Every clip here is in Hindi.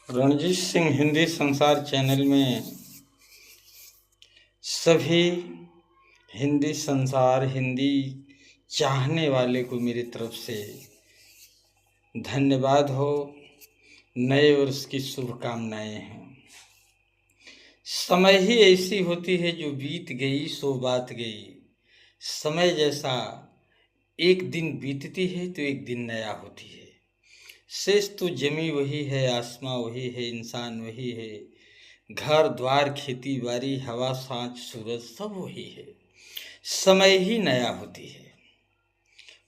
रणजीत सिंह हिंदी संसार चैनल में सभी हिंदी संसार हिंदी चाहने वाले को मेरी तरफ से धन्यवाद हो। नए वर्ष की शुभकामनाएं हैं। समय ही ऐसी होती है जो बीत गई सो बात गई। समय जैसा एक दिन बीतती है तो एक दिन नया होती है। शेष तो जमी वही है, आसमां वही है, इंसान वही है, घर द्वार खेती बाड़ी हवा सांझ सूरज सब वही है। समय ही नया होती है।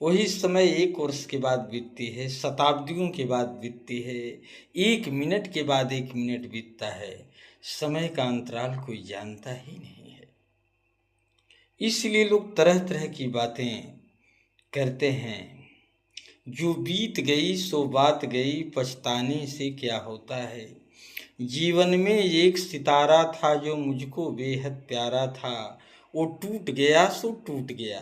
वही समय एक वर्ष के बाद बीतती है, शताब्दियों के बाद बीतती है, एक मिनट के बाद एक मिनट बीतता है। समय का अंतराल कोई जानता ही नहीं है। इसलिए लोग तरह तरह की बातें करते हैं। जो बीत गई सो बात गई, पछताने से क्या होता है। जीवन में एक सितारा था जो मुझको बेहद प्यारा था, वो टूट गया सो टूट गया।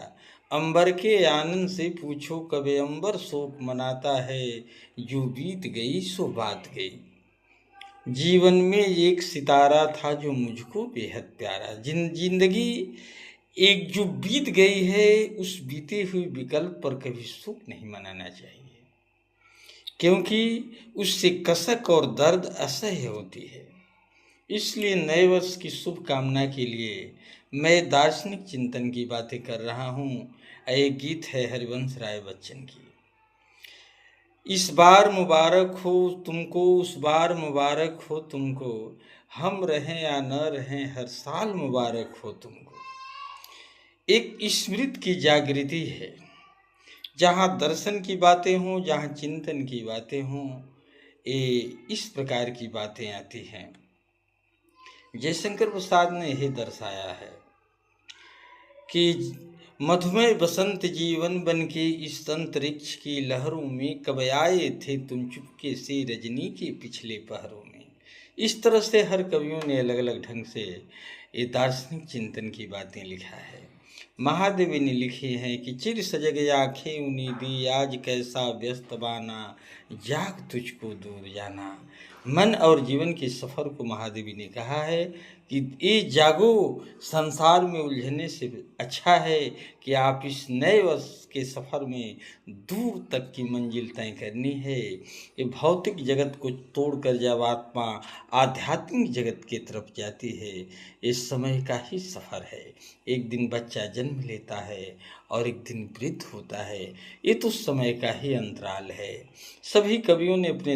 अंबर के आनंद से पूछो कब अंबर शोक मनाता है, जो बीत गई सो बात गई। जीवन में एक सितारा था जो मुझको बेहद प्यारा। जिंदगी एक जो बीत गई है, उस बीते हुए विकल्प पर कभी शोक नहीं मनाना चाहिए, क्योंकि उससे कसक और दर्द असह्य होती है। इसलिए नए वर्ष की शुभकामना के लिए मैं दार्शनिक चिंतन की बातें कर रहा हूँ। एक गीत है हरिवंश राय बच्चन की। इस बार मुबारक हो तुमको, उस बार मुबारक हो तुमको, हम रहें या न रहें हर साल मुबारक हो तुमको। एक स्मृति की जागृति है। जहाँ दर्शन की बातें हों, जहाँ चिंतन की बातें हों, ये इस प्रकार की बातें आती हैं। जयशंकर प्रसाद ने यही दर्शाया है कि मधुमेह बसंत जीवन बन के इस अंतरिक्ष की लहरों में कब आए थे तुम चुपके से रजनी के पिछले पहरों में। इस तरह से हर कवियों ने अलग अलग ढंग से ये दार्शनिक चिंतन की बातें लिखा है। महादेवी ने लिखी है कि चिर सजग आँखें उन्नीदी, आज कैसा व्यस्त बाना, जाग तुझको दूर जाना। मन और जीवन के सफ़र को महादेवी ने कहा है कि ये जागो, संसार में उलझने से अच्छा है कि आप इस नए वर्ष के सफ़र में दूर तक की मंजिल तय करनी है। ये भौतिक जगत को तोड़कर जब आत्मा आध्यात्मिक जगत की तरफ जाती है, ये समय का ही सफ़र है। एक दिन बच्चा जन्म लेता है और एक दिन वृद्ध होता है। ये तो समय का ही अंतराल है। सभी कवियों ने अपने